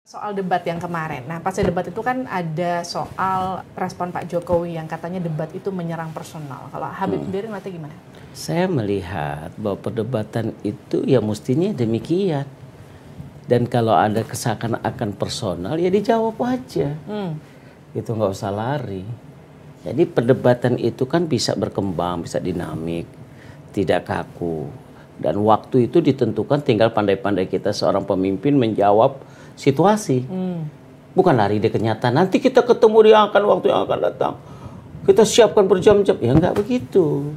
Soal debat yang kemarin, nah pas debat itu kan ada soal respon Pak Jokowi yang katanya debat itu menyerang personal. Kalau Habib sendiri ngeliatnya gimana? Saya melihat bahwa perdebatan itu ya mestinya demikian. Dan kalau ada keseakan-akan personal ya dijawab aja. Itu nggak usah lari. Jadi perdebatan itu kan bisa berkembang, bisa dinamik, tidak kaku. Dan waktu itu ditentukan tinggal pandai-pandai kita seorang pemimpin menjawab situasi. Bukan lari di kenyataan. Nanti kita ketemu di waktu yang akan datang. Kita siapkan berjam-jam. Ya nggak begitu.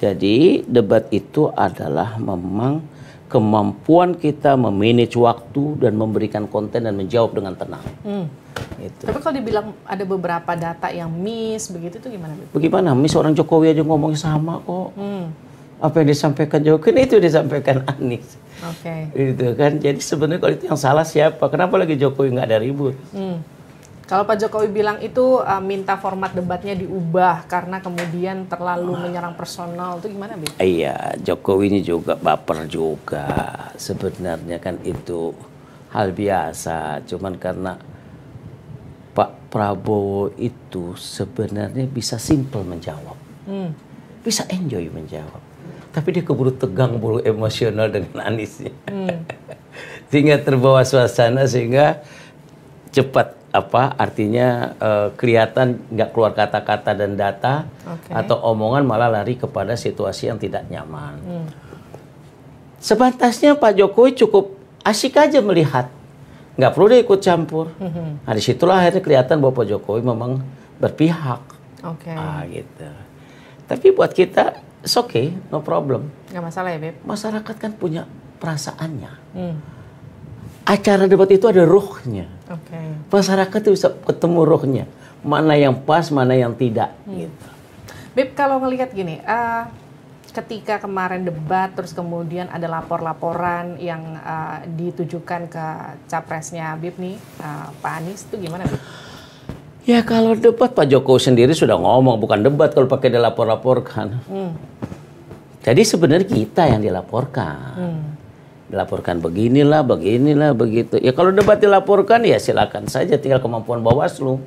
Jadi debat itu adalah memang kemampuan kita memanage waktu dan memberikan konten dan menjawab dengan tenang. Gitu. Tapi kalau dibilang ada beberapa data yang miss begitu itu gimana? Bagaimana? Miss orang Jokowi aja ngomongnya sama kok. Apa yang disampaikan Jokowi itu disampaikan Anies. Oke. Itu kan. Jadi sebenarnya kalau itu yang salah siapa? Kenapa lagi Jokowi nggak ada ribut? Kalau Pak Jokowi bilang itu minta format debatnya diubah karena kemudian terlalu menyerang personal, itu gimana, Bib? Iya, Jokowi ini juga baper juga. Sebenarnya kan itu hal biasa. Cuman karena Pak Prabowo itu sebenarnya bisa simple menjawab. Bisa enjoy menjawab. Tapi dia keburu tegang, buru emosional dengan Aniesnya. Sehingga terbawa suasana, sehingga cepat artinya kelihatan nggak keluar kata-kata dan data, atau omongan malah lari kepada situasi yang tidak nyaman. Sebatasnya Pak Jokowi cukup asik aja melihat, nggak perlu dia ikut campur. Nah disitulah akhirnya kelihatan bahwa Pak Jokowi memang berpihak. Gitu. Tapi buat kita it's okay, no problem. Nggak masalah ya, Beb? Masyarakat kan punya perasaannya. Acara debat itu ada ruhnya. Masyarakat itu bisa ketemu ruhnya. Mana yang pas, mana yang tidak. Gitu. Beb, kalau ngelihat gini, ketika kemarin debat, terus kemudian ada lapor-laporan yang ditujukan ke capresnya Beb nih, Pak Anies, itu gimana, Beb? Ya kalau debat Pak Jokowi sendiri sudah ngomong, bukan debat kalau pakai dilapor-laporkan. Jadi sebenarnya kita yang dilaporkan. Dilaporkan beginilah, begitu. Ya kalau debat dilaporkan ya silakan saja, tinggal kemampuan Bawaslu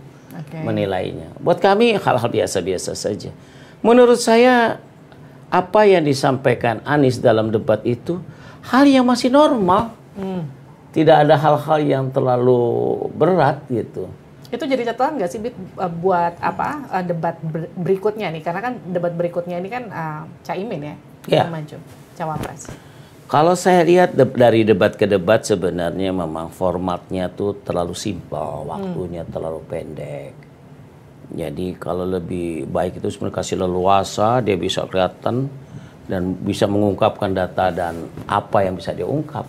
menilainya. Buat kami hal-hal biasa-biasa saja. Menurut saya apa yang disampaikan Anies dalam debat itu hal yang masih normal. Tidak ada hal-hal yang terlalu berat gitu. Itu jadi catatan nggak sih, Bit, buat debat berikutnya nih? Karena kan debat berikutnya ini kan Caimin ya, yang maju, cawapres. Kalau saya lihat dari debat ke debat sebenarnya memang formatnya tuh terlalu simpel, waktunya terlalu pendek. Jadi kalau lebih baik itu sebenarnya kasih leluasa, dia bisa kelihatan dan bisa mengungkapkan data dan apa yang bisa diungkap.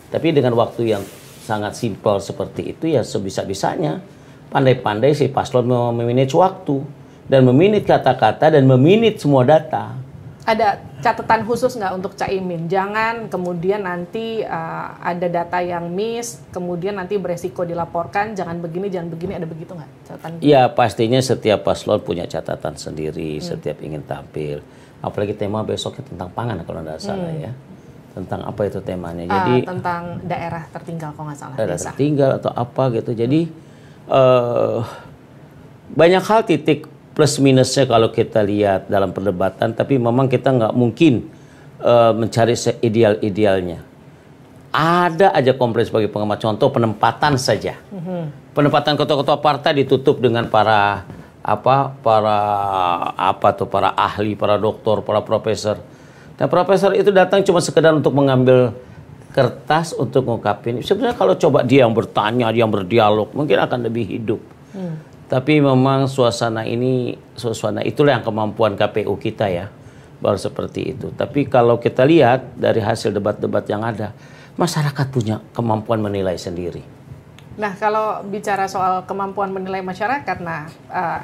Tapi dengan waktu yang sangat simpel seperti itu ya sebisa-bisanya pandai-pandai si paslon memanage waktu dan memanage kata-kata dan memanage semua data. Ada catatan khusus nggak untuk Caimin? Jangan kemudian nanti ada data yang miss, kemudian nanti beresiko dilaporkan, jangan begini, ada begitu nggak catatan? Ya pastinya setiap paslon punya catatan sendiri, setiap ingin tampil. Apalagi tema besoknya tentang pangan kalau nggak salah ya. Tentang apa itu temanya? Jadi tentang daerah tertinggal kalau nggak salah. Daerah tertinggal atau apa gitu. Jadi banyak hal titik plus minusnya kalau kita lihat dalam perdebatan. Tapi memang kita nggak mungkin mencari seideal-idealnya. Ada aja komplain sebagai pengamat. Contoh penempatan saja. Penempatan ketua-ketua partai ditutup dengan para ahli, para doktor, para profesor. Nah, profesor itu datang cuma sekedar untuk mengambil kertas untuk ngungkapin. Sebenarnya kalau coba dia yang bertanya, dia yang berdialog, mungkin akan lebih hidup. Tapi memang suasana itulah yang kemampuan KPU kita ya, baru seperti itu. Tapi kalau kita lihat dari hasil debat-debat yang ada, masyarakat punya kemampuan menilai sendiri. Nah, kalau bicara soal kemampuan menilai masyarakat,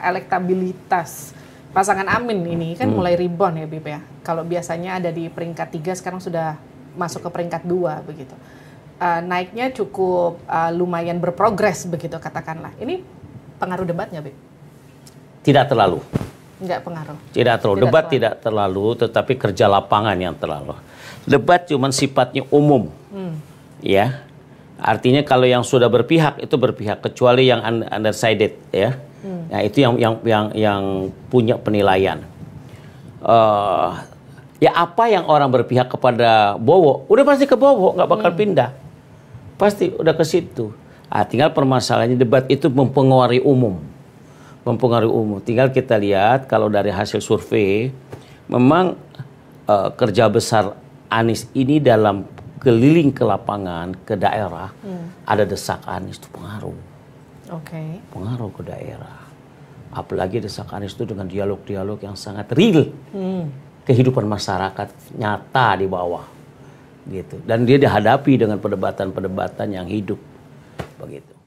elektabilitas pasangan Amin ini kan mulai rebound ya, Bib ya. Kalau biasanya ada di peringkat 3, sekarang sudah masuk ke peringkat 2 begitu. Naiknya cukup lumayan berprogres begitu katakanlah. Ini pengaruh debat nggak, Bib? Tidak terlalu. Nggak pengaruh? Tidak terlalu. Debat tidak terlalu, tetapi kerja lapangan yang terlalu. Debat cuma sifatnya umum. Ya. Artinya kalau yang sudah berpihak itu berpihak, kecuali yang undecided ya. Nah, itu yang punya penilaian. Ya apa yang orang berpihak kepada Bowo, udah pasti ke Bowo, nggak bakal pindah. Pasti udah ke situ. Tinggal permasalahannya debat itu mempengaruhi umum. Mempengaruhi umum. Tinggal kita lihat kalau dari hasil survei, memang kerja besar Anies ini dalam keliling ke lapangan, ke daerah, ada desak Anies itu pengaruh. Pengaruh ke daerah. Apalagi desak Anies itu dengan dialog-dialog yang sangat real. Kehidupan masyarakat nyata di bawah. Gitu. Dan dia dihadapi dengan perdebatan-perdebatan yang hidup. Begitu.